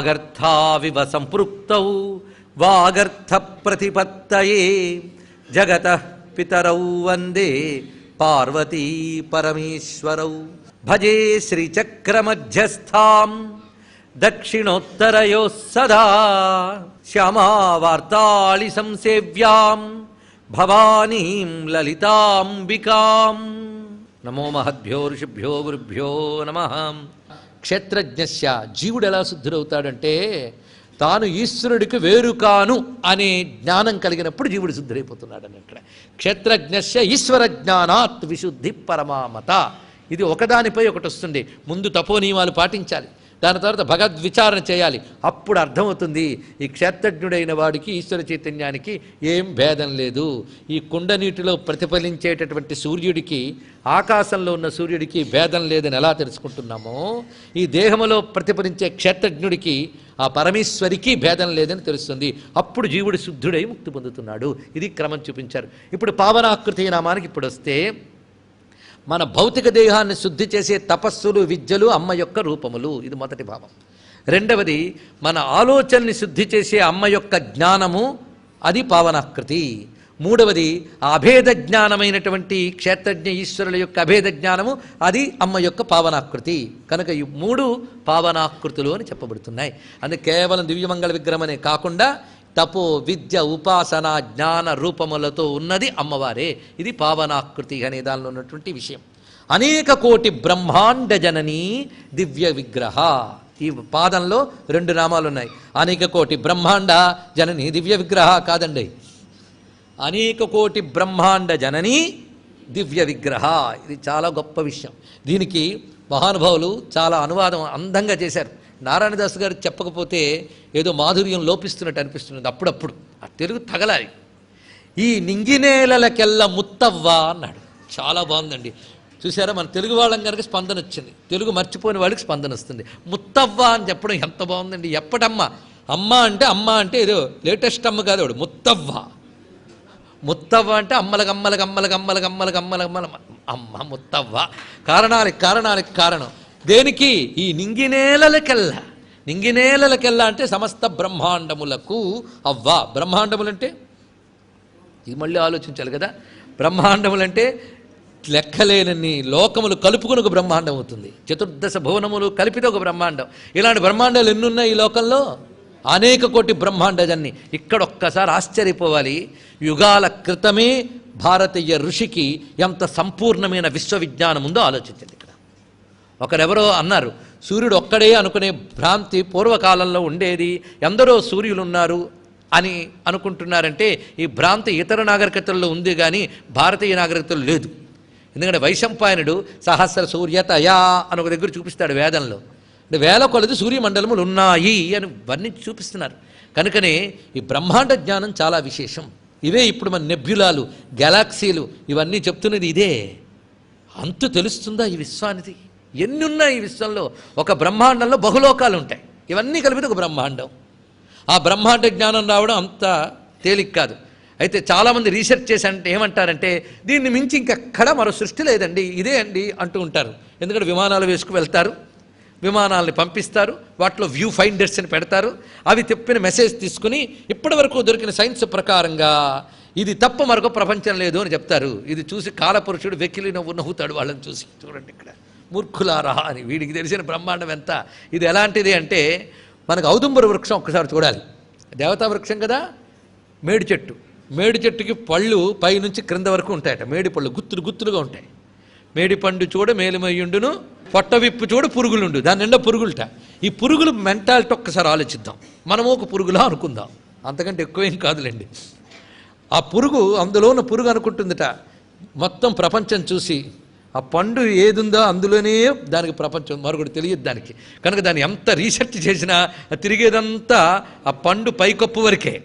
వాగర్థావివ సంపృక్తౌ వాగర్థ ప్రతిపత్తయే జగతః పితరౌ వందే పార్వతీ పరమేశ్వరౌ. భజే శ్రీచక్రమధ్యస్థాం దక్షిణోత్తరయోః సదా శ్యామావార్తాళి సంసేవ్యాం భవానీం లలితాంబికాం. నమో మహద్భ్యో ఋషిభ్యో గురుభ్యో నమః. క్షేత్రజ్ఞస్య జీవుడు ఎలా శుద్ధుడవుతాడంటే తాను ఈశ్వరుడికి వేరు కాను అనే జ్ఞానం కలిగినప్పుడు జీవుడు శుద్ధుడైపోతున్నాడు అన్నట్టు. క్షేత్రజ్ఞస్య ఈశ్వర జ్ఞానాత్ విశుద్ధి పరమామత. ఇది ఒకదానిపై ఒకటి వస్తుంది. ముందు తపోనియమాలు పాటించాలి, దాని తర్వాత భగవద్విచారణ చేయాలి. అప్పుడు అర్థమవుతుంది ఈ క్షేత్రజ్ఞుడైన వాడికి ఈశ్వర చైతన్యానికి ఏం భేదం లేదు. ఈ కుండ నీటిలో ప్రతిఫలించేటటువంటి సూర్యుడికి ఆకాశంలో ఉన్న సూర్యుడికి భేదం లేదని ఎలా తెలుసుకుంటున్నామో, ఈ దేహంలో ప్రతిఫలించే క్షేత్రజ్ఞుడికి ఆ పరమేశ్వరికి భేదం లేదని తెలుస్తుంది. అప్పుడు జీవుడు శుద్ధుడై ముక్తి పొందుతున్నాడు. ఇది క్రమం చూపించారు. ఇప్పుడు పావనాకృతి నామానికి ఇప్పుడు వస్తే, మన భౌతిక దేహాన్ని శుద్ధి చేసే తపస్సులు విద్యలు అమ్మ యొక్క రూపములు. ఇది మొదటి భావం. రెండవది మన ఆలోచనని శుద్ధి చేసే అమ్మ యొక్క జ్ఞానము, అది పావనాకృతి. మూడవది ఆ అభేద జ్ఞానమైనటువంటి క్షేత్రజ్ఞ ఈశ్వరుల యొక్క అభేద జ్ఞానము, అది అమ్మ యొక్క పావనాకృతి. కనుక ఈ మూడు పావనాకృతులు అని చెప్పబడుతున్నాయి. అందుకే కేవలం దివ్యమంగళ విగ్రహం అనే కాకుండా తపో విద్య ఉపాసన జ్ఞాన రూపములతో ఉన్నది అమ్మవారే. ఇది పావనాకృతి అనే దానిలో ఉన్నటువంటి విషయం. అనేక కోటి బ్రహ్మాండ జననీ దివ్య విగ్రహ. ఈ పాదంలో రెండు నామాలు ఉన్నాయి. అనేక కోటి బ్రహ్మాండ జననీ దివ్య విగ్రహ కాదండి, అనేక కోటి బ్రహ్మాండ జననీ దివ్య విగ్రహ. ఇది చాలా గొప్ప విషయం. దీనికి మహానుభావులు చాలా అనువాదం అందంగా చేశారు. నారాయణదాస్ గారు చెప్పకపోతే ఏదో మాధుర్యం లోపిస్తున్నట్టు అనిపిస్తున్నది అప్పుడప్పుడు. ఆ తెలుగు తగలాలి. ఈ నింగినేలకెల్ల ముత్తవ్వ అన్నాడు. చాలా బాగుందండి. చూసారా, మన తెలుగు వాళ్ళం కనుక స్పందన వచ్చింది, తెలుగు మర్చిపోయిన వాళ్ళకి స్పందన వస్తుంది. ముత్తవ్వ అని చెప్పడం ఎంత బాగుందండి. ఎప్పటమ్మ అమ్మ అంటే ఏదో లేటెస్ట్ అమ్మ కాదు, వాడు ముత్తవ్వ. ముత్తవ్వ అంటే అమ్మల అమ్మ ముత్తవ్వ. కారణానికి కారణం దేనికి? ఈ నింగినేలకెల్లా అంటే సమస్త బ్రహ్మాండములకు అవ్వ. బ్రహ్మాండములంటే ఇది మళ్ళీ ఆలోచించాలి కదా. బ్రహ్మాండములంటే లెక్కలేనన్ని లోకములు కలుపుకుని ఒక బ్రహ్మాండం అవుతుంది. చతుర్దశ భువనములు కలిపితే ఒక బ్రహ్మాండం. ఇలాంటి బ్రహ్మాండాలు ఎన్నున్నాయి ఈ లోకంలో? అనేక కోటి బ్రహ్మాండజన్ని. ఇక్కడ ఒక్కసారి ఆశ్చర్యపోవాలి. యుగాల క్రితమే భారతీయ ఋషికి ఎంత సంపూర్ణమైన విశ్వవిజ్ఞానం ఉందో ఆలోచించండి. ఇక్కడ ఒకరెవరో అన్నారు, సూర్యుడు ఒక్కడే అనుకునే భ్రాంతి పూర్వకాలంలో ఉండేది, ఎందరో సూర్యులు ఉన్నారు అని అనుకుంటున్నారంటే ఈ భ్రాంతి ఇతర నాగరికతల్లో ఉంది కానీ భారతీయ నాగరికతలో లేదు. ఎందుకంటే వైశంపాయనుడు సహస్ర సూర్యతయా అని ఒక దగ్గర చూపిస్తాడు వేదంలో. అంటే వేల కొలది సూర్యమండలములు ఉన్నాయి అని వర్ణించి చూపిస్తున్నారు. కనుకనే ఈ బ్రహ్మాండ జ్ఞానం చాలా విశేషం. ఇవే ఇప్పుడు మన నెబ్యులాలు, గెలాక్సీలు ఇవన్నీ చెప్తున్నది ఇదే. అంతు తెలుస్తుందా ఈ విశ్వానికి? ఎన్ని ఉన్నాయి ఈ విశ్వంలో? ఒక బ్రహ్మాండంలో బహులోకాలు ఉంటాయి. ఇవన్నీ కలిపితే ఒక బ్రహ్మాండం. ఆ బ్రహ్మాండ జ్ఞానం రావడం అంత తేలిక కాదు. అయితే చాలామంది రీసెర్చ్ చేసి అంటే ఏమంటారంటే దీన్ని మించి ఇంకెక్కడ మరో సృష్టి లేదండి, ఇదే అండి అంటూ ఉంటారు. ఎందుకంటే విమానాలు వేసుకు వెళ్తారు, విమానాలని పంపిస్తారు, వాటిలో వ్యూ ఫైండర్స్ అని పెడతారు. అవి చెప్పిన మెసేజ్ తీసుకుని ఇప్పటి వరకు దొరికిన సైన్స్ ప్రకారంగా ఇది తప్ప మరొక ప్రపంచం లేదు అని చెప్తారు. ఇది చూసి కాలపురుషుడు వెకిలి నవ్వుతాడు వాళ్ళని చూసి. చూడండి ఇక్కడ మూర్ఖులారా అని. వీడికి తెలిసిన బ్రహ్మాండం ఎంత. ఇది ఎలాంటిది అంటే మనకు ఔదుంబర వృక్షం ఒక్కసారి చూడాలి. దేవతా వృక్షం కదా. మేడి చెట్టుకి పళ్ళు పైనుంచి క్రింద వరకు ఉంటాయట. మేడి పళ్ళు గుత్తులుగా ఉంటాయి. మేడి పండు చూడ మేలుమయ్యుండును, పొట్ట విప్పు చూడ పురుగులుండు, దాని నిండా పురుగులుట. ఈ పురుగులు మెంటాలిటీ ఒక్కసారి ఆలోచిద్దాం. మనము ఒక పురుగులా అనుకుందాం, అంతకంటే ఎక్కువేం కాదులేండి. ఆ పురుగు, అందులో ఉన్న పురుగు అనుకుంటుందిట మొత్తం ప్రపంచం చూసి ఆ పండు ఏదుందో అందులోనే దానికి ప్రపంచం మరొకటి తెలియదు దానికి. కనుక దాన్ని ఎంత రీసెర్చ్ చేసినా తిరిగేదంతా ఆ పండు పైకప్పు వరకే.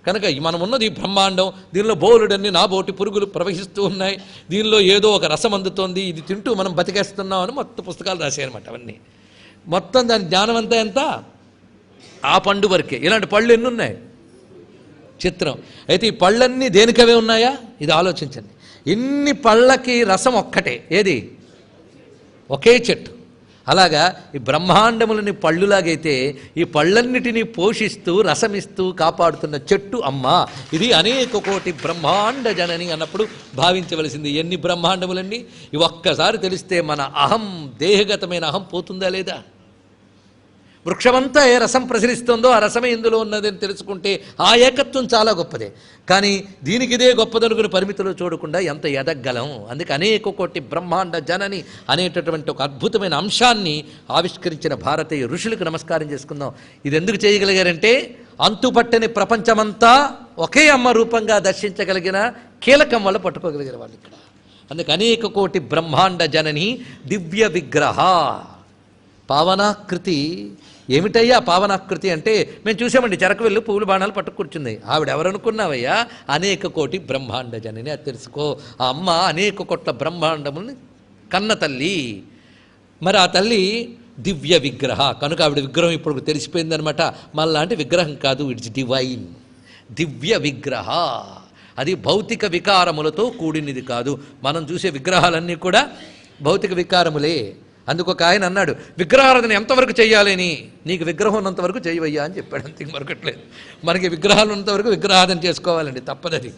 కనుక మనం ఉన్నది ఈ బ్రహ్మాండం. దీనిలో బోలుడన్ని నాబోటి పురుగులు ప్రవహిస్తూ ఉన్నాయి. దీనిలో ఏదో ఒక రసం అందుతోంది, ఇది తింటూ మనం బతికేస్తున్నాం అని మొత్తం పుస్తకాలు రాశాయన్నమాట. అవన్నీ మొత్తం దాని జ్ఞానం అంతా ఎంత? ఆ పండు వరకే. ఇలాంటి పళ్ళు ఎన్ని ఉన్నాయి? చిత్రం. అయితే ఈ పళ్ళన్నీ దేనికవే ఉన్నాయా? ఇది ఆలోచించండి. ఇన్ని పళ్ళకి రసం ఒక్కటే. ఏది? ఒకే చెట్టు. అలాగా ఈ బ్రహ్మాండములని పళ్ళులాగైతే ఈ పళ్ళన్నిటినీ పోషిస్తూ రసమిస్తూ కాపాడుతున్న చెట్టు అమ్మ. ఇది అనేక కోటి బ్రహ్మాండ జనని అన్నప్పుడు భావించవలసింది. ఎన్ని బ్రహ్మాండములండి! ఇవి ఒక్కసారి తెలిస్తే మన అహం, దేహగతమైన అహం పోతుందా లేదా? వృక్షమంతా ఏ రసం ప్రసరిస్తుందో ఆ రసమే ఇందులో ఉన్నదని తెలుసుకుంటే ఆ ఏకత్వం చాలా గొప్పదే. కానీ దీనికి ఇదే గొప్పదనుకుని పరిమితులు చూడకుండా ఎంత ఎదగలం. అందుకే అనేక కోటి బ్రహ్మాండ జనని అనేటటువంటి ఒక అద్భుతమైన అంశాన్ని ఆవిష్కరించిన భారతీయ ఋషులకు నమస్కారం చేసుకుందాం. ఇది ఎందుకు చేయగలిగారంటే అంతుపట్టని ప్రపంచమంతా ఒకే అమ్మ రూపంగా దర్శించగలిగిన కీలకం వల్ల పట్టుకోగలిగారు వాళ్ళు ఇక్కడ. అందుకే అనేక కోటి బ్రహ్మాండ జనని దివ్య విగ్రహ పావనాకృతి. ఏమిటయ్యా పావనాకృతి అంటే మేము చూసామండి, చెరకు వెళ్ళి పువ్వులు బాణాలు పట్టుకు కూర్చుంది. ఆవిడ ఎవరనుకున్నావయ్యా? అనేక కోటి బ్రహ్మాండ జనని. అది తెలుసుకో. ఆ అమ్మ అనేక కోట్ల బ్రహ్మాండముల్ని కన్న తల్లి. మరి ఆ తల్లి దివ్య విగ్రహ కనుక ఆవిడ విగ్రహం ఇప్పుడు తెలిసిపోయిందనమాట. మళ్ళాంటి విగ్రహం కాదు, ఇట్స్ డివైన్. దివ్య విగ్రహ అది భౌతిక వికారములతో కూడినది కాదు. మనం చూసే విగ్రహాలన్నీ కూడా భౌతిక వికారములే. అందుకు ఒక ఆయన అన్నాడు, విగ్రహారాధన ఎంతవరకు చేయాలని? నీకు విగ్రహం ఉన్నంతవరకు చేయవయ్యా అని చెప్పాడు. అంతే, మరొకట్లేదు. మనకి విగ్రహాలు ఉన్నంతవరకు విగ్రహారాధన చేసుకోవాలండి, తప్పదది.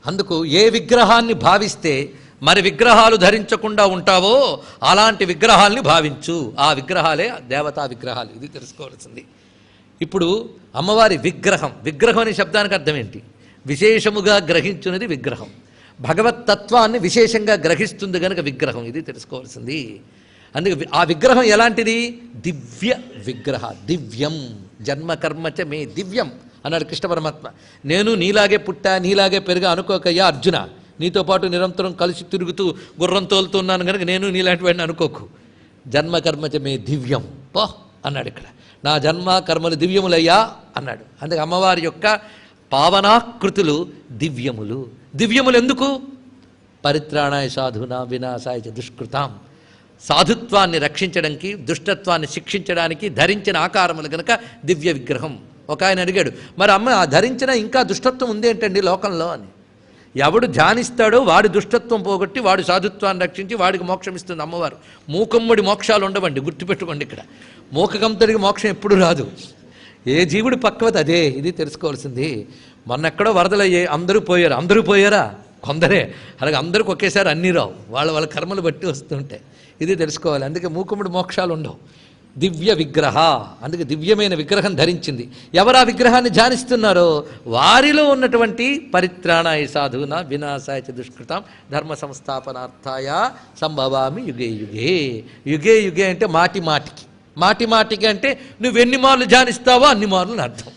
అందుకు ఏ విగ్రహాన్ని భావిస్తే మరి విగ్రహాలు ధరించకుండా ఉంటావో అలాంటి విగ్రహాల్ని భావించు. ఆ విగ్రహాలే దేవతా విగ్రహాలు. ఇది తెలుసుకోవాల్సింది. ఇప్పుడు అమ్మవారి విగ్రహం, విగ్రహం అనే శబ్దానికి అర్థం ఏంటి? విశేషముగా గ్రహించున్నది విగ్రహం. భగవతత్వాన్ని విశేషంగా గ్రహిస్తుంది కనుక విగ్రహం. ఇది తెలుసుకోవాల్సింది. అందుకే ఆ విగ్రహం ఎలాంటిది? దివ్య విగ్రహ. దివ్యం జన్మకర్మచ మే దివ్యం అన్నాడు కృష్ణ పరమాత్మ. నేను నీలాగే పుట్టా, నీలాగే పెరుగా అనుకోకయ్యా అర్జున. నీతో పాటు నిరంతరం కలిసి తిరుగుతూ గుర్రం తోలుతున్నాను కనుక నేను నీలాంటి వాడిని అనుకోకు. జన్మకర్మచ మే దివ్యం పో అన్నాడు ఇక్కడ. నా జన్మ కర్మలు దివ్యములయ్యా అన్నాడు. అందుకే అమ్మవారి యొక్క పావనాకృతులు దివ్యములు. దివ్యములు ఎందుకు? పరిత్రాణాయ సాధునా వినాశాయ చ దుష్కృతాం. సాధుత్వాన్ని రక్షించడానికి, దుష్టత్వాన్ని శిక్షించడానికి ధరించిన ఆకారములు కనుక దివ్య విగ్రహం. ఒక ఆయన అడిగాడు, మరి అమ్మ ఆ ధరించిన ఇంకా దుష్టత్వం ఉంది ఏంటండి లోకంలో అని. ఎవడు ధ్యానిస్తాడో వాడి దుష్టత్వం పోగొట్టి వాడి సాధుత్వాన్ని రక్షించి వాడికి మోక్షం ఇస్తుంది అమ్మవారు. మూకమ్మడి మోక్షాలు ఉండవండి, గుర్తుపెట్టుకోండి. ఇక్కడ మూకకంతుడికి మోక్షం ఎప్పుడు రాదు. ఏ జీవుడి పక్వత అదే. ఇది తెలుసుకోవాల్సింది. మొన్నెక్కడో వరదలయ్యాయి, అందరూ పోయారు. అందరూ పోయారా? కొందరే. అలాగే అందరికి ఒకేసారి అన్నీ రావు, వాళ్ళ కర్మలు బట్టి వస్తుంటాయి. ఇది తెలుసుకోవాలి. అందుకే మూకుముడు మోక్షాలు ఉండవు. దివ్య విగ్రహ, అందుకే దివ్యమైన విగ్రహం ధరించింది. ఎవరు ఆ విగ్రహాన్ని ధ్యానిస్తున్నారో వారిలో ఉన్నటువంటి పరిత్రాణాయ సాధునా వినాశాయ చ దుష్కృతాం ధర్మ సంస్థాపనార్థాయ సంభవామి యుగే యుగే. యుగే యుగే అంటే మాటి మాటికి. మాటి మాటికి అంటే నువ్వెన్ని మార్లు ధ్యానిస్తావో అన్ని మార్లు అర్థం.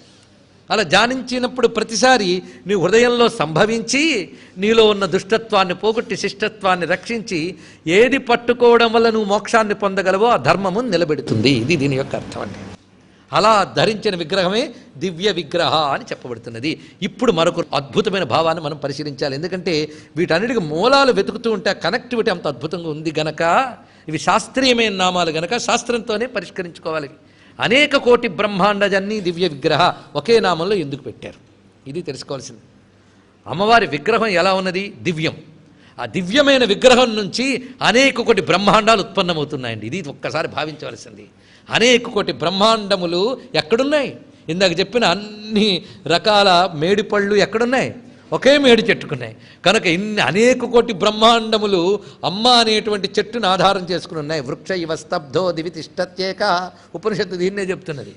అలా ధ్యానించినప్పుడు ప్రతిసారి నీ హృదయంలో సంభవించి నీలో ఉన్న దుష్టత్వాన్ని పోగొట్టి శిష్టత్వాన్ని రక్షించి ఏది పట్టుకోవడం వల్ల నువ్వు మోక్షాన్ని పొందగలవో ఆ ధర్మము నిలబెడుతుంది. ఇది దీని యొక్క అర్థం అండి. అలా ధరించిన విగ్రహమే దివ్య విగ్రహ అని చెప్పబడుతున్నది. ఇప్పుడు మరొక అద్భుతమైన భావాన్ని మనం పరిశీలించాలి. ఎందుకంటే వీటన్నిటికి మూలాలు వెతుకుతూ ఉంటే కనెక్టివిటీ అంత అద్భుతంగా ఉంది గనక, ఇవి శాస్త్రీయమైన నామాలు గనక శాస్త్రంతోనే పరిష్కరించుకోవాలి. అనేక కోటి బ్రహ్మాండజన్ని దివ్య విగ్రహ ఒకే నామంలో ఎందుకు పెట్టారు? ఇది తెలుసుకోవాల్సింది. అమ్మవారి విగ్రహం ఎలా ఉన్నది? దివ్యం. ఆ దివ్యమైన విగ్రహం నుంచి అనేక కోటి బ్రహ్మాండాలు ఉత్పన్నమవుతున్నాయండి. ఇది ఒక్కసారి భావించవలసింది. అనేక కోటి బ్రహ్మాండములు ఎక్కడున్నాయి? ఇందాక చెప్పిన అన్ని రకాల మేడిపళ్ళు ఎక్కడున్నాయి? ఒకే మేడి చెట్టుకున్నాయి. కనుక ఇన్ని అనేక కోటి బ్రహ్మాండములు అమ్మ అనేటువంటి చెట్టును ఆధారం చేసుకుని ఉన్నాయి. వృక్ష ఇవ స్తబ్ధో దివి తిష్టత్యేక ఉపనిషత్తు దీన్నే చెప్తున్నది.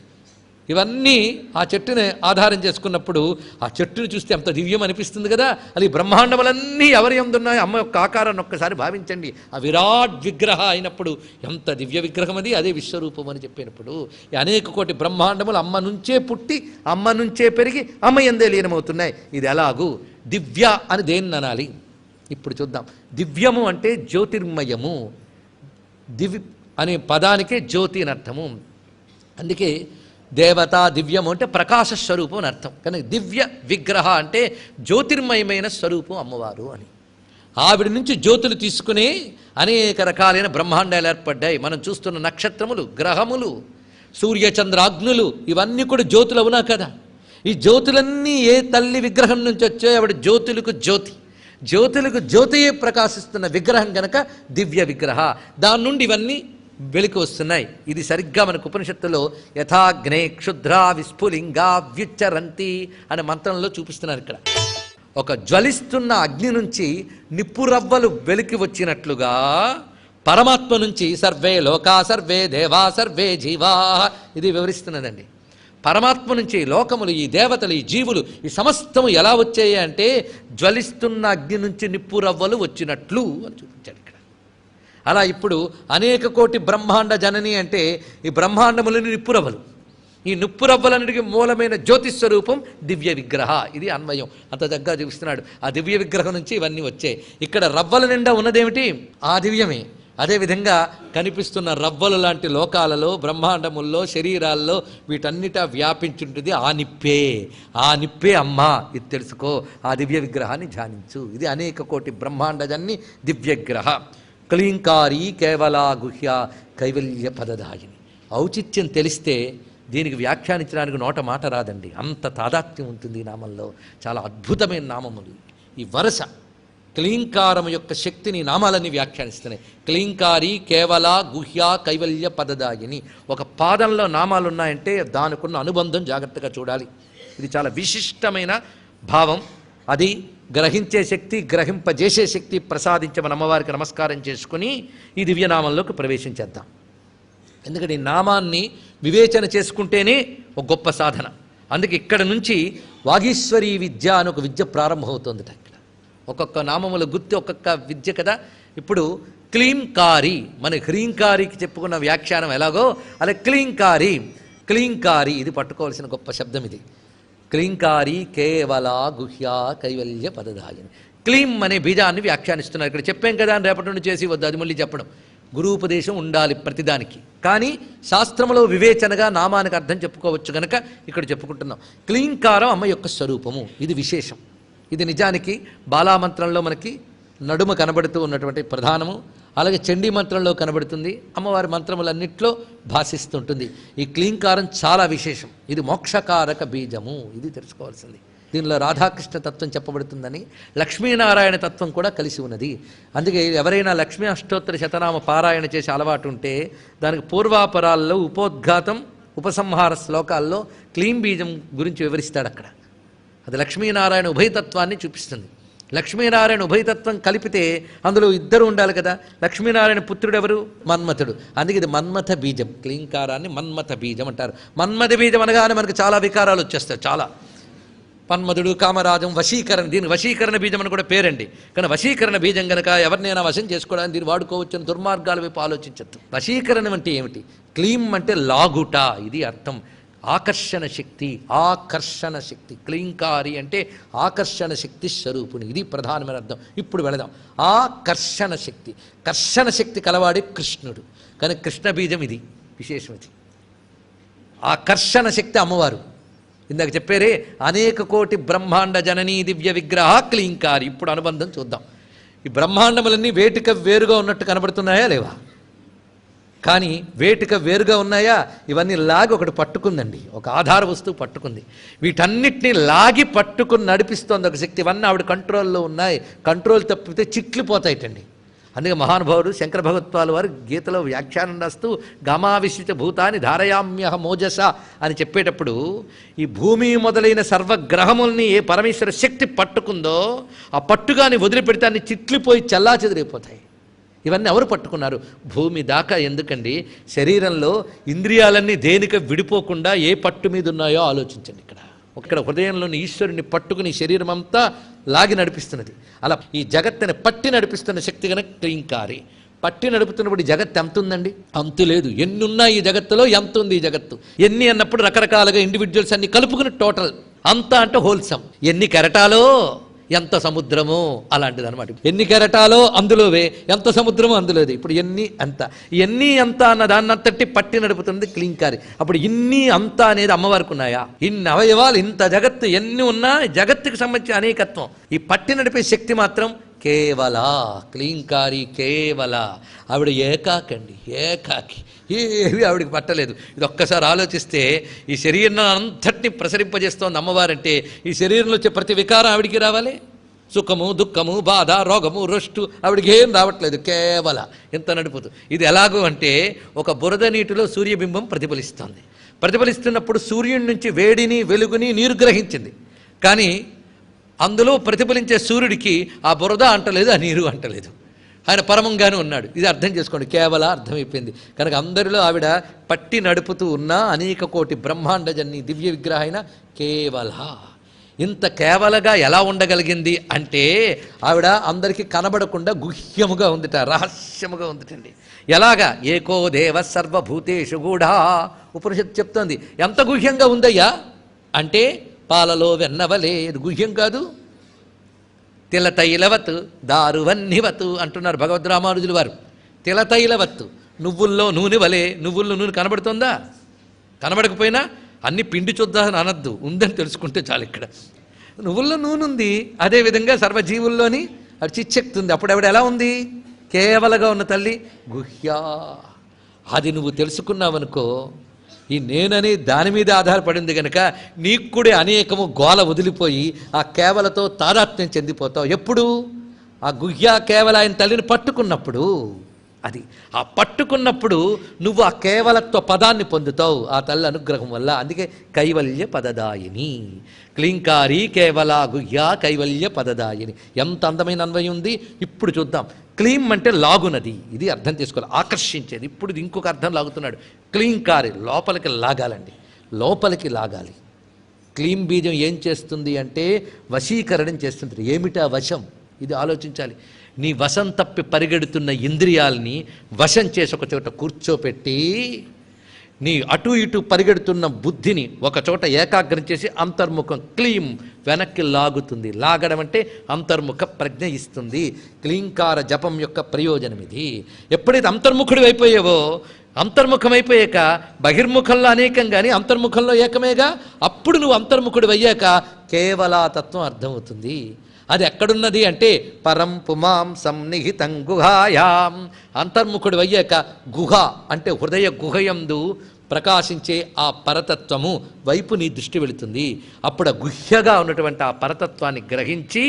ఇవన్నీ ఆ చెట్టుని ఆధారం చేసుకున్నప్పుడు ఆ చెట్టును చూస్తే అంత దివ్యం అనిపిస్తుంది కదా. అది బ్రహ్మాండములన్నీ ఎవరి ఎందున్నాయో అమ్మ యొక్క ఆకారాన్ని ఒక్కసారి భావించండి. ఆ విరాట్ విగ్రహ అయినప్పుడు ఎంత దివ్య విగ్రహం అది. అదే విశ్వరూపం అని చెప్పినప్పుడు అనేక కోటి బ్రహ్మాండములు అమ్మ నుంచే పుట్టి అమ్మ నుంచే పెరిగి అమ్మ యందే లీనమవుతున్నాయి. ఇది ఎలాగూ దివ్య అని దేన్ని అనాలి ఇప్పుడు చూద్దాం. దివ్యము అంటే జ్యోతిర్మయము. దివి అనే పదానికే జ్యోతి అని అర్థము. అందుకే దేవత దివ్యము అంటే ప్రకాశ స్వరూపం అని అర్థం. కానీ దివ్య విగ్రహ అంటే జ్యోతిర్మయమైన స్వరూపం అమ్మవారు అని. ఆవిడ నుంచి జ్యోతులు తీసుకుని అనేక రకాలైన బ్రహ్మాండాలు ఏర్పడ్డాయి. మనం చూస్తున్న నక్షత్రములు, గ్రహములు, సూర్యచంద్రాగ్నులు ఇవన్నీ కూడా జ్యోతులు అవునా కదా. ఈ జ్యోతులన్నీ ఏ తల్లి విగ్రహం నుంచి వచ్చాయో ఆవిడ జ్యోతులకు జ్యోతి. జ్యోతులకు జ్యోతియే ప్రకాశిస్తున్న విగ్రహం కనుక దివ్య విగ్రహ. దాని నుండి ఇవన్నీ వెలికి వస్తున్నాయి. ఇది సరిగ్గా మనకు ఉపనిషత్తులో యథాగ్నే క్షుద్రా విస్ఫులింగా వ్యుచ్చరంతి అనే మంత్రంలో చూపిస్తున్నారు. ఇక్కడ ఒక జ్వలిస్తున్న అగ్ని నుంచి నిప్పురవ్వలు వెలికి వచ్చినట్లుగా పరమాత్మ నుంచి సర్వే లోకా సర్వే దేవా సర్వే జీవా ఇది వివరిస్తున్నదండి. పరమాత్మ నుంచి లోకములు, ఈ దేవతలు, ఈ జీవులు, ఈ సమస్తము ఎలా వచ్చాయి అంటే జ్వలిస్తున్న అగ్ని నుంచి నిప్పురవ్వలు వచ్చినట్లు అని చూపించాడు ఇక్కడ. అలా ఇప్పుడు అనేక కోటి బ్రహ్మాండ జనని అంటే ఈ బ్రహ్మాండములని నిప్పురవ్వలు. ఈ నిప్పురవ్వలన్నిటికీ మూలమైన జ్యోతిస్వరూపం దివ్య విగ్రహ. ఇది అన్వయం అంత దగ్గర చూపిస్తున్నాడు. ఆ దివ్య విగ్రహం నుంచి ఇవన్నీ వచ్చాయి. ఇక్కడ రవ్వల నిండా ఉన్నదేమిటి? ఆ దివ్యమే. అదేవిధంగా కనిపిస్తున్న రవ్వలు లాంటి లోకాలలో, బ్రహ్మాండముల్లో, శరీరాల్లో వీటన్నిటా వ్యాపించుంటుంది ఆ నిప్పే. ఆ నిప్పే అమ్మా, ఇది తెలుసుకో. ఆ దివ్య విగ్రహాన్ని ధ్యానించు. ఇది అనేక కోటి బ్రహ్మాండజన్ని దివ్యగ్రహ. క్లీంకారీ కేవలా గుహ్య కైవల్య పదదాయిని. ఔచిత్యం తెలిస్తే దీనికి వ్యాఖ్యానించడానికి నోట మాట రాదండి. అంత తాదాత్మ్యం ఉంటుంది ఈ నామంలో. చాలా అద్భుతమైన నామములు. ఈ వరస క్లీంకారము యొక్క శక్తిని నామాలన్నీ వ్యాఖ్యానిస్తున్నాయి. క్లీంకారి కేవల గుహ్య కైవల్య పదదాయిని. ఒక పాదంలో నామాలు ఉన్నాయంటే దానికున్న అనుబంధం జాగ్రత్తగా చూడాలి. ఇది చాలా విశిష్టమైన భావం. అది గ్రహించే శక్తి, గ్రహింపజేసే శక్తి ప్రసాదించమని అమ్మవారికి నమస్కారం చేసుకుని ఈ దివ్యనామంలోకి ప్రవేశించేద్దాం. ఎందుకంటే ఈ నామాన్ని వివేచన చేసుకుంటేనే ఒక గొప్ప సాధన. అందుకే ఇక్కడ నుంచి వాగీశ్వరీ విద్య అని ఒక విద్య ప్రారంభమవుతుంది. ఇక్కడ ఒక్కొక్క నామముల గుర్తి ఒక్కొక్క విద్య కదా. ఇప్పుడు క్లీంకారి, మన హ్రీంకారికి చెప్పుకున్న వ్యాఖ్యానం ఎలాగో అలా క్లీంకారి. క్లీంకారి ఇది పట్టుకోవాల్సిన గొప్ప శబ్దం. ఇది క్లీంకారి కేవల గుహ్య కైవల్య పదదాయని. క్లీం అనే బీజాన్ని వ్యాఖ్యానిస్తున్నారు. ఇక్కడ చెప్పాం కదా అని రేపటి నుండి చేసి వద్దు, అది మళ్ళీ చెప్పడం. గురూపదేశం ఉండాలి ప్రతిదానికి. కానీ శాస్త్రంలో వివేచనగా నామానికి అర్థం చెప్పుకోవచ్చు కనుక ఇక్కడ చెప్పుకుంటున్నాం. క్లీంకారం అమ్మ యొక్క స్వరూపము. ఇది విశేషం. ఇది నిజానికి బాలామంత్రంలో మనకి నడుమ కనబడుతూ ఉన్నటువంటి ప్రధానము. అలాగే చండీ మంత్రంలో కనబడుతుంది. అమ్మవారి మంత్రములన్నిట్లో భాషిస్తుంటుంది. ఈ క్లీంకారం చాలా విశేషం. ఇది మోక్షకారక బీజము. ఇది తెలుసుకోవాల్సింది. దీనిలో రాధాకృష్ణ తత్వం చెప్పబడుతుందని, లక్ష్మీనారాయణ తత్వం కూడా కలిసి ఉన్నది. అందుకే ఎవరైనా లక్ష్మీ అష్టోత్తర శతనామ పారాయణ చేసే అలవాటు ఉంటే దానికి పూర్వాపరాల్లో ఉపోద్ఘాతం, ఉపసంహార శ్లోకాల్లో క్లీం బీజం గురించి వివరిస్తాడు. అక్కడ అది లక్ష్మీనారాయణ ఉభయతత్వాన్ని చూపిస్తుంది. లక్ష్మీనారాయణ ఉభయతత్వం కలిపితే అందులో ఇద్దరు ఉండాలి కదా. లక్ష్మీనారాయణ పుత్రుడు ఎవరు? మన్మథుడు. అందుకే ఇది మన్మథ బీజం. క్లీంకారాన్ని మన్మథ బీజం అంటారు. మన్మథ బీజం అనగానే మనకు చాలా వికారాలు వచ్చేస్తాయి. చాలా మన్మధుడు, కామరాజం, వశీకరణ. దీనికి వశీకరణ బీజం అని కూడా పేరండి. కానీ వశీకరణ బీజం కనుక ఎవరినైనా వశం చేసుకోవడానికి దీన్ని వాడుకోవచ్చని దుర్మార్గాల వైపు ఆలోచించద్దు. వశీకరణం అంటే ఏమిటి? క్లీం అంటే లాగుట, ఇది అర్థం. ఆకర్షణ శక్తి, ఆకర్షణ శక్తి. క్లీంకారి అంటే ఆకర్షణ శక్తి స్వరూపుని. ఇది ప్రధానమైన అర్థం. ఇప్పుడు వెళదాం. ఆకర్షణ శక్తి, కర్షణ శక్తి కలవాడే కృష్ణుడు. కానీ కృష్ణ బీజం ఇది విశేషం. ఇది ఆకర్షణ శక్తి అమ్మవారు. ఇందాక చెప్పారే అనేక కోటి బ్రహ్మాండ జననీ దివ్య విగ్రహ క్లీంకారి. ఇప్పుడు అనుబంధం చూద్దాం. ఈ బ్రహ్మాండములన్నీ వేటిక వేరుగా ఉన్నట్టు కనబడుతున్నాయా లేవా? కానీ వేటిక వేరుగా ఉన్నాయా? ఇవన్నీ లాగి ఒకటి పట్టుకుందండి. ఒక ఆధార వస్తువు పట్టుకుంది. వీటన్నిటినీ లాగి పట్టుకుని నడిపిస్తోంది ఒక శక్తి. ఇవన్నీ ఆవిడ కంట్రోల్లో ఉన్నాయి. కంట్రోల్ తప్పితే చిట్లిపోతాయిటండి. అందుకే మహానుభావుడు శంకర భగవత్పాలు వారు గీతలో వ్యాఖ్యానం రాస్తూ గమావిశ్విత భూతాన్ని ధారయామ్యహ మోజస అని చెప్పేటప్పుడు ఈ భూమి మొదలైన సర్వగ్రహముల్ని ఏ పరమేశ్వర శక్తి పట్టుకుందో ఆ పట్టుగాని వదిలిపెడితే అన్ని చిట్లిపోయి చల్లా చెదిరిపోతాయి. ఇవన్నీ ఎవరు పట్టుకున్నారు? భూమి దాకా. ఎందుకండి? శరీరంలో ఇంద్రియాలన్నీ దేనికి విడిపోకుండా ఏ పట్టు మీద ఉన్నాయో ఆలోచించండి. ఇక్కడ హృదయంలోని ఈశ్వరుని పట్టుకుని శరీరం అంతా లాగి నడిపిస్తున్నది. అలా ఈ జగత్తుని పట్టి నడిపిస్తున్న శక్తి కనుక క్లీంకారి. పట్టి నడుపుతున్నప్పుడు ఈ జగత్తు ఎంత ఉందండి? అంతు లేదు. ఎన్ని ఉన్నాయి ఈ జగత్తులో? ఎంత ఉంది ఈ జగత్తు? ఎన్ని అన్నప్పుడు రకరకాలుగా ఇండివిజువల్స్ అన్ని కలుపుకుని టోటల్ అంతా అంటే హోల్సమ్. ఎన్ని కెరటాలో ఎంత సముద్రమో అలాంటిది అనమాట. ఎన్ని కెరటాలో అందులోవే, ఎంత సముద్రమో అందులోదే. ఇప్పుడు ఎన్ని అంత, ఎన్ని అంత అన్న దాన్నంతటి పట్టి నడుపుతుంది క్లీంకారి. అప్పుడు ఇన్ని అంత అనేది అమ్మవారికి ఉన్నాయా? ఇన్ని అవయవాలు, ఇంత జగత్తు ఎన్ని ఉన్నా జగత్తుకు సంబంధించిన అనేకత్వం. ఈ పట్టి నడిపే శక్తి మాత్రం కేవల క్లీంకారి. కేవల ఆవిడ ఏకాకండి, ఏకాకి. ఏవి ఆవిడికి పట్టలేదు. ఇది ఒక్కసారి ఆలోచిస్తే ఈ శరీరం అంతటిని ప్రసరింపజేస్తోంది అమ్మవారంటే ఈ శరీరంలో వచ్చే ప్రతి వికారం ఆవిడికి రావాలి. సుఖము, దుఃఖము, బాధ, రోగము, రొస్టు ఆవిడికి ఏం రావట్లేదు, కేవల ఎంత నడుపుతూ. ఇది ఎలాగో అంటే ఒక బురద నీటిలో సూర్యబింబం ప్రతిఫలిస్తుంది. ప్రతిఫలిస్తున్నప్పుడు సూర్యుడి నుంచి వేడిని, వెలుగుని నీరు గ్రహించింది. కానీ అందులో ప్రతిఫలించే సూర్యుడికి ఆ బురద అంటలేదు, ఆ నీరు అంటలేదు. ఆయన పరమంగానే ఉన్నాడు. ఇది అర్థం చేసుకోండి, కేవల అర్థమైపోయింది. కనుక అందరిలో ఆవిడ పట్టి నడుపుతూ ఉన్న అనేక కోటి బ్రహ్మాండజన్ని దివ్య విగ్రహ అయిన కేవల. ఇంత కేవలగా ఎలా ఉండగలిగింది అంటే ఆవిడ అందరికీ కనబడకుండా గుహ్యముగా ఉందిట, రహస్యముగా ఉందిటండి. ఎలాగా? ఏకో దేవ సర్వభూతేషు గూఢా ఉపనిషత్తు చెప్తోంది. ఎంత గుహ్యంగా ఉందయ్యా అంటే పాలలో వెన్నవలే. ఇది గుహ్యం కాదు. తిలతైలవత్ దారువన్నివత్ అంటున్నారు భగవద్ రామానుజులు వారు. తిలతైలవత్, నువ్వుల్లో నూనె వలే. నువ్వుల్లో నూనె కనబడుతుందా? కనబడకపోయినా అన్ని పిండి చూద్దామని అనద్దు, ఉందని తెలుసుకుంటే చాలు. ఇక్కడ నువ్వుల్లో నూనె ఉంది, అదేవిధంగా సర్వజీవుల్లోని అది చిచ్చక్తి ఉంది. అప్పుడు ఆవిడ ఎలా ఉంది? కేవలగా ఉన్న తల్లి గుహ్యా. అది నువ్వు తెలుసుకున్నావనుకో, ఈ నేనని దాని మీద ఆధారపడింది కనుక నీకు కూడా అనేకము గోల వదిలిపోయి ఆ కేవలతో తాదాత్మ్యం చెందిపోతావు. ఎప్పుడు? ఆ గుహ్యా కేవల ఆయన తల్లిని పట్టుకున్నప్పుడు. అది ఆ పట్టుకున్నప్పుడు నువ్వు ఆ కేవలత్వ పదాన్ని పొందుతావు ఆ తల్లి అనుగ్రహం వల్ల. అందుకే కైవల్య పదదాయిని, క్లీంకారి కేవల గుహ్యా కైవల్య పదదాయిని. ఎంత అందమైన అన్వయం ఉంది. ఇప్పుడు చూద్దాం. క్లీం అంటే లాగునది, ఇది అర్థం చేసుకోవాలి, ఆకర్షించేది. ఇప్పుడు ఇది ఇంకొక అర్థం లాగుతున్నాడు. క్లీంకారి లోపలికి లాగాలండి, లోపలికి లాగాలి. క్లీం బీజం ఏం చేస్తుంది అంటే వశీకరణం చేస్తుంది. ఏమిటా వశం? ఇది ఆలోచించాలి. నీ వశం తప్పి పరిగెడుతున్న ఇంద్రియాలని వశం చేసి ఒక చోట కూర్చోపెట్టి నీ అటు ఇటు పరిగెడుతున్న బుద్ధిని ఒక చోట ఏకాగ్రం చేసి అంతర్ముఖం క్లీం వెనక్కి లాగుతుంది. లాగడం అంటే అంతర్ముఖ ప్రజ్ఞ ఇస్తుంది. క్లీంకార జపం యొక్క ప్రయోజనం ఇది. ఎప్పుడైతే అంతర్ముఖుడు అయిపోయావో, అంతర్ముఖమైపోయాక బహిర్ముఖంలో అనేకం కానీ అంతర్ముఖంలో ఏకమేగా, అప్పుడు నువ్వు అంతర్ముఖుడు అయ్యాక కేవలాతత్వం అర్థమవుతుంది. అది ఎక్కడున్నది అంటే పరం పుమాం సన్నిహితం గుహాయాం. అంతర్ముఖుడు అయ్యాక గుహ అంటే హృదయ గుహయందు ప్రకాశించే ఆ పరతత్వము వైపు నీ దృష్టి వెళుతుంది. అప్పుడు గుహ్యగా ఉన్నటువంటి ఆ పరతత్వాన్ని గ్రహించి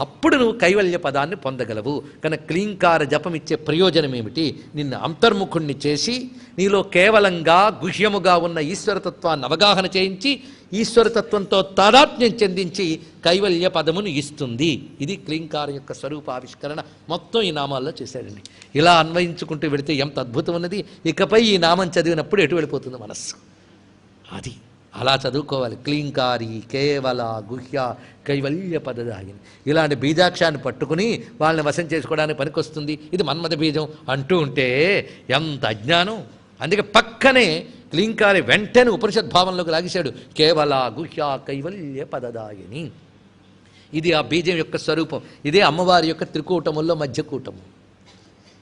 అప్పుడు నువ్వు కైవల్య పదాన్ని పొందగలవు. కనుక క్లీంకార జపం ఇచ్చే ప్రయోజనం ఏమిటి? నిన్ను అంతర్ముఖుణ్ణి చేసి నీలో కేవలంగా గుహ్యముగా ఉన్న ఈశ్వరతత్వాన్ని అవగాహన చేయించి ఈశ్వరతత్వంతో తాదాత్మ్యం చెందించి కైవల్య పదమును ఇస్తుంది. ఇది క్లీంకార యొక్క స్వరూపావిష్కరణ మొత్తం ఈ నామాల్లో చేశాడండి. ఇలా అన్వయించుకుంటూ వెళితే ఎంత అద్భుతం ఉన్నది. ఇకపై ఈ నామం చదివినప్పుడు ఎటు వెళ్ళిపోతుంది మనస్సు. అది అలా చదువుకోవాలి. క్లీంకారి కేవల గుహ్య కైవల్య పదదాయిని. ఇలాంటి బీజాక్షాన్ని పట్టుకుని వాళ్ళని వశం చేసుకోవడానికి పనికొస్తుంది. ఇది మన్మథ బీజం అంటూ ఉంటే ఎంత అజ్ఞానం. అందుకే పక్కనే క్లీంకారి వెంటనే ఉపనిషత్ భావంలోకి లాగేశాడు. కేవల గుహ్య కైవల్య పదదాయిని. ఇది ఆ బీజం యొక్క స్వరూపం. ఇదే అమ్మవారి యొక్క త్రికూటముల్లో మధ్యకూటము.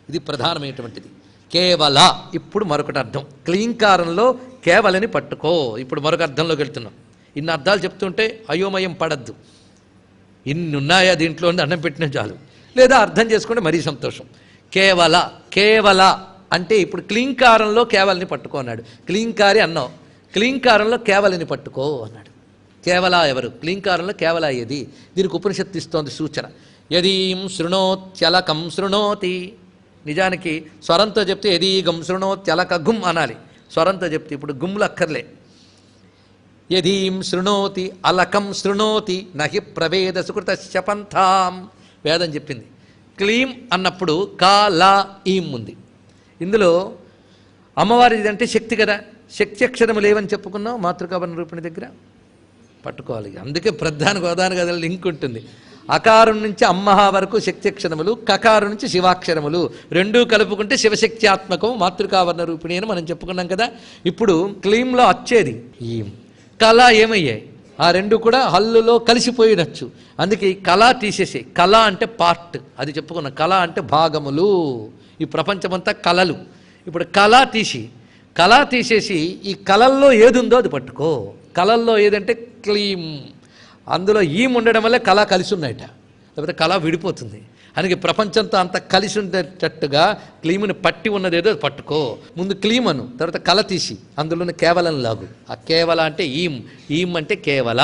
ఇది ప్రధానమైనటువంటిది. కేవల. ఇప్పుడు మరొకటి అర్థం. క్లీంకారంలో కేవలని పట్టుకో. ఇప్పుడు మరొక అర్థంలోకి వెళ్తున్నాం. ఇన్ని అర్థాలు చెప్తుంటే అయోమయం పడద్దు. ఇన్ని ఉన్నాయా దీంట్లో అన్నం పెట్టినా చాలు, లేదా అర్థం చేసుకుంటే మరీ సంతోషం. కేవల. కేవల అంటే ఇప్పుడు క్లీంకారంలో కేవలని పట్టుకో అన్నాడు. క్లీంకారి అన్నావు, క్లీంకారంలో కేవలని పట్టుకో అన్నాడు. కేవల ఎవరు? క్లీంకారంలో కేవల ఏది? దీనికి ఉపనిషత్తు ఇస్తోంది సూచన. యదీం శృణోత్యలకం శృణోతి. నిజానికి స్వరంతో చెప్తే యదీగం శృణోత్యలక గుమ్ అనాలి. స్వరంతో చెప్తే ఇప్పుడు గుమ్లు అక్కర్లే. యదీం శృణోతి అలకం శృణోతి నహి ప్రవేద సుకృతస్య పంథాం. వేదం చెప్పింది. క్లీం అన్నప్పుడు కా లా ఈం ఉంది. ఇందులో అమ్మవారిది అంటే శక్తి కదా. శక్తి అక్షరము లేవని చెప్పుకున్నాం మాతృకాభరణ రూపిణి దగ్గర. పట్టుకోవాలి. అందుకే ప్రధాన గోదాన గదిలో లింక్ ఉంటుంది. అకారం నుంచి అమ్మహ వరకు శక్తి అక్షరములు, కకారం నుంచి శివాక్షరములు రెండూ కలుపుకుంటే శివశక్త్యాత్మకం మాతృకావర్ణ రూపిణి అని మనం చెప్పుకున్నాం కదా. ఇప్పుడు క్లీంలో వచ్చేది ఈం, కళ ఏమయ్యాయి? ఆ రెండు కూడా హల్లులో కలిసిపోయినచ్చు. అందుకే ఈ కళ తీసేసి, కళ అంటే పార్ట్, అది చెప్పుకున్నాం. కళ అంటే భాగములు. ఈ ప్రపంచమంతా కళలు. ఇప్పుడు కళ తీసేసి ఈ కళల్లో ఏది ఉందో అది పట్టుకో. కళల్లో ఏదంటే క్లీం. అందులో ఈం ఉండడం వల్ల కళ కలిసి ఉన్నాయట, లేకపోతే కళ విడిపోతుంది. అందుకే ప్రపంచంతో అంత కలిసి ఉండేటట్టుగా క్లీముని పట్టి ఉన్నదేదో అది పట్టుకో. ముందు క్లీమను, తర్వాత కళ తీసి అందులోని కేవలం లాగు. ఆ కేవల అంటే ఈం, ఈం అంటే కేవల,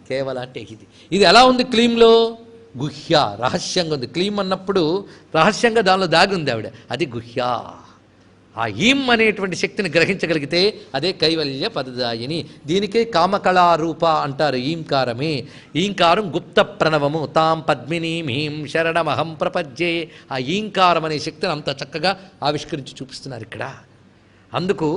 కేవల అంటే ఇది. ఇది ఎలా ఉంది క్లీంలో? గుహ్య రహస్యంగా ఉంది. క్లీం అన్నప్పుడు రహస్యంగా దానిలో దాగి ఉంది ఆవిడ, అది గుహ్య. ఆ ఈం అనేటువంటి శక్తిని గ్రహించగలిగితే అదే కైవల్య పదదాయిని. దీనికే కామకళారూప అంటారు ఈంకారమే. ఈంకారం గుప్త ప్రణవము. తాం పద్మినీం హీం శరణమహం ప్రపద్యే. ఆ ఈంకారం అనే శక్తిని అంత చక్కగా ఆవిష్కరించి చూపిస్తున్నారు ఇక్కడ. అందుకు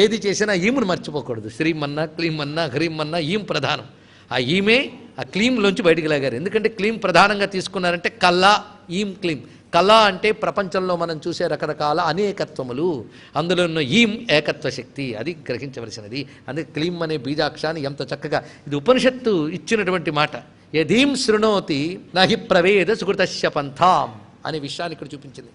ఏది చేసినా ఈమును మర్చిపోకూడదు. శ్రీమన్నా క్లీమన్నా హ్రీమన్నా ఈం ప్రధానం. ఆ ఈమే ఆ క్లీంలోంచి బయటికి లాగారు. ఎందుకంటే క్లీం ప్రధానంగా తీసుకున్నారంటే కల్లా ఈం క్లీం. కళ అంటే ప్రపంచంలో మనం చూసే రకరకాల అనేకత్వములు, అందులో ఉన్న ఈం ఏకత్వ శక్తి, అది గ్రహించవలసినది. అందుకే క్లీం అనే బీజాక్షాన్ని ఎంత చక్కగా, ఇది ఉపనిషత్తు ఇచ్చినటువంటి మాట. యదీం శృణోతి నహి ప్రవేద సుకృతస్య పంథాం అనే విషయాన్ని ఇక్కడ చూపించింది.